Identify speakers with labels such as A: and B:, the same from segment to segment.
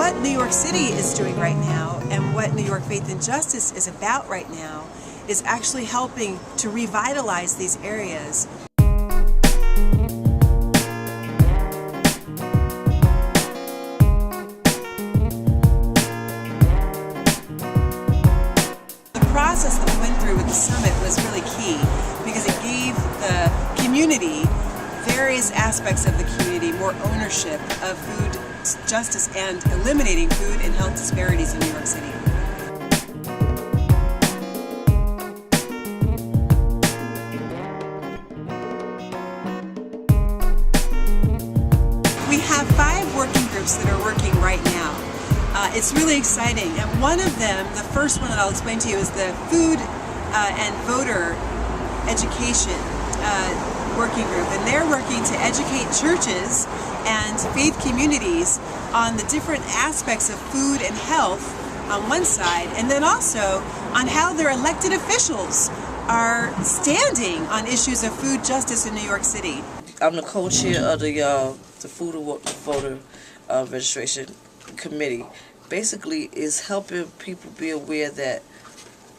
A: what New York City is doing right now and what New York Faith and Justice is about right now is actually helping to revitalize these areas. The process that we went through with the summit was really key because it gave the community, various aspects of the community, more ownership of food justice and eliminating food and health disparities in New York City. We have 5 working groups that are working right now. It's really exciting, and one of them, the first one that I'll explain to you, is the Food and Voter Education working group, and they're working to educate churches and faith communities on the different aspects of food and health on one side, and then also on how their elected officials are standing on issues of food justice in New York City.
B: I'm the co-chair of the Food and Voter Registration Committee. Basically, is helping people be aware that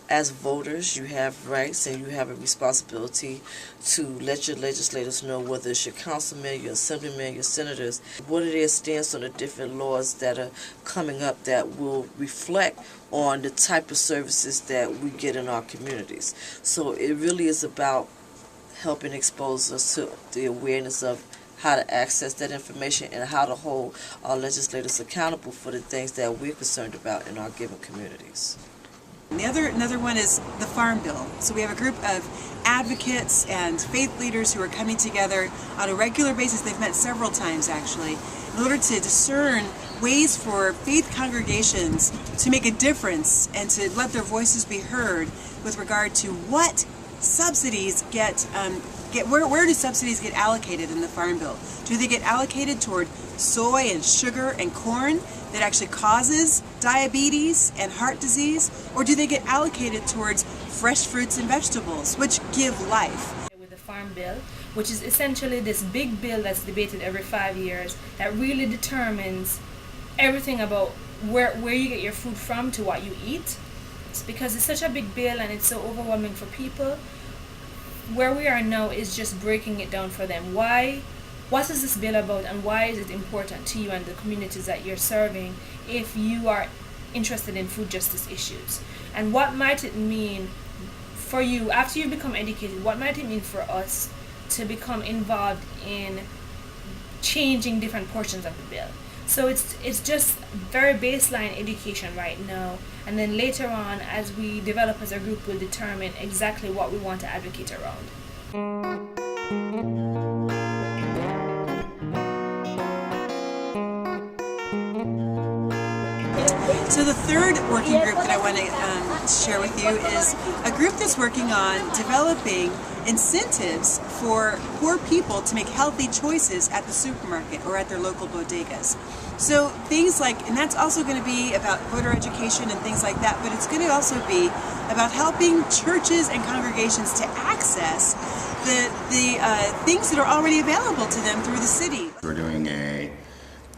B: as voters, you have rights and you have a responsibility to let your legislators know, whether it's your councilmen, your assemblymen, your senators, what it is stands on the different laws that are coming up that will reflect on the type of services that we get in our communities. So it really is about helping expose us to the awareness of how to access that information and how to hold our legislators accountable for the things that we're concerned about in our given communities.
A: Another one is the Farm Bill. So we have a group of advocates and faith leaders who are coming together on a regular basis. They've met several times actually in order to discern ways for faith congregations to make a difference and to let their voices be heard with regard to what subsidies where do subsidies get allocated in the Farm Bill? Do they get allocated toward soy and sugar and corn that actually causes diabetes and heart disease, or do they get allocated towards fresh fruits and vegetables, which give life?
C: With the Farm Bill, which is essentially this big bill that's debated every 5 years that really determines everything about where you get your food from to what you eat. It's because it's such a big bill and it's so overwhelming for people. Where we are now is just breaking it down for them. What is this bill about, and why is it important to you and the communities that you're serving if you are interested in food justice issues? And what might it mean for you after you become educated? What might it mean for us to become involved in changing different portions of the bill? So it's just very baseline education right now, and then later on, as we develop as a group, we'll determine exactly what we want to advocate around.
A: So the third working group that I want to share with you is a group that's working on developing incentives for poor people to make healthy choices at the supermarket or at their local bodegas. So things like, and that's also going to be about voter education and things like that, but it's going to also be about helping churches and congregations to access the things that are already available to them through the city.
D: We're doing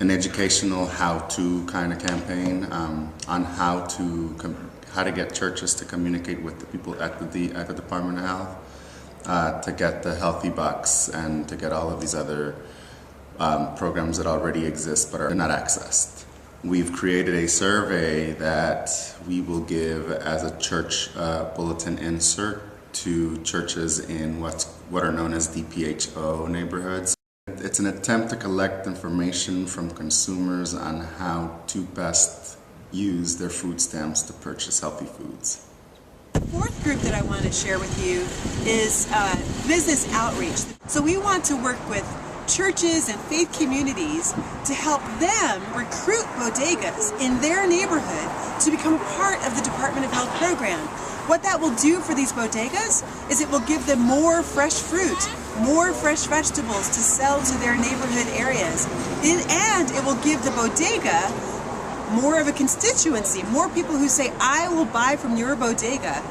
D: an educational how-to kind of campaign on how to get churches to communicate with the people at the Department of Health, to get the healthy bucks and to get all of these other programs that already exist but are not accessed. We've created a survey that we will give as a church bulletin insert to churches in what are known as DPHO neighborhoods. It's an attempt to collect information from consumers on how to best use their food stamps to purchase healthy foods.
A: The fourth group that I want to share with you is business outreach. So we want to work with churches and faith communities to help them recruit bodegas in their neighborhood to become part of the Department of Health program. What that will do for these bodegas is it will give them more fresh fruit, more fresh vegetables to sell to their neighborhood areas, and it will give the bodega more of a constituency, more people who say, I will buy from your bodega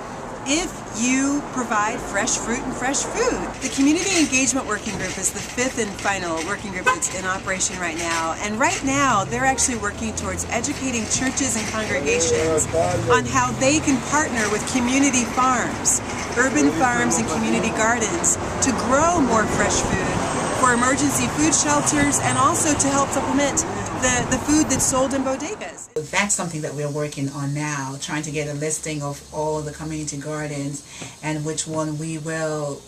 A: if you provide fresh fruit and fresh food. The Community Engagement Working Group is the 5th and final working group that's in operation right now. And right now, they're actually working towards educating churches and congregations on how they can partner with community farms, urban farms and community gardens to grow more fresh food for emergency food shelters and also to help supplement the food that's sold in bodegas.
E: That's something that we're working on now, trying to get a listing of all the community gardens and which one we will,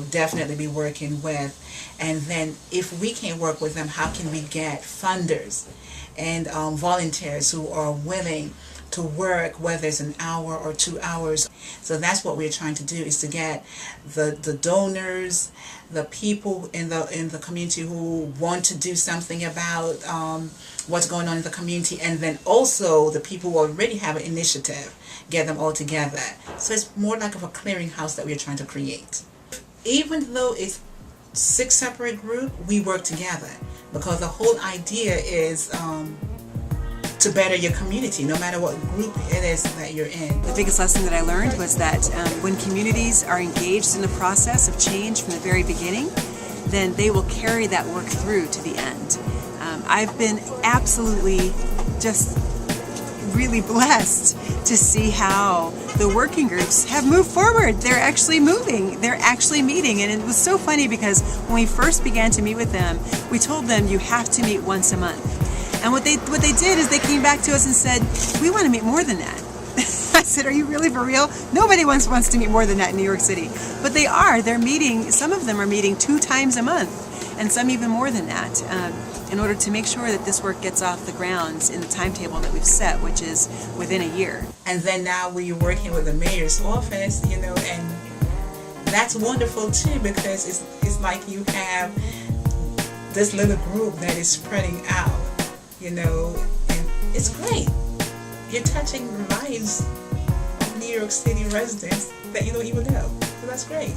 E: definitely be working with. And then if we can't work with them, how can we get funders and volunteers who are willing to work, whether it's an hour or 2 hours. So that's what we're trying to do, is to get the donors, the people in the community who want to do something about what's going on in the community, and then also the people who already have an initiative, get them all together. So it's more like of a clearinghouse that we're trying to create. Even though it's 6 separate groups, we work together because the whole idea is to better your community, no matter what group it is that you're in.
A: The biggest lesson that I learned was that when communities are engaged in the process of change from the very beginning, then they will carry that work through to the end. I've been absolutely just really blessed to see how the working groups have moved forward. They're actually moving. They're actually meeting. And it was so funny because when we first began to meet with them, we told them you have to meet once a month. And what they did is they came back to us and said, we want to meet more than that. I said, are you really for real? Nobody wants to meet more than that in New York City. But they are. They're meeting, some of them are meeting 2 times a month, and some even more than that, in order to make sure that this work gets off the ground in the timetable that we've set, which is within a year.
E: And then now we're working with the mayor's office, and that's wonderful too, because it's like you have this little group that is spreading out. And it's great. You're touching the lives of New York City residents that you don't even know. So that's great.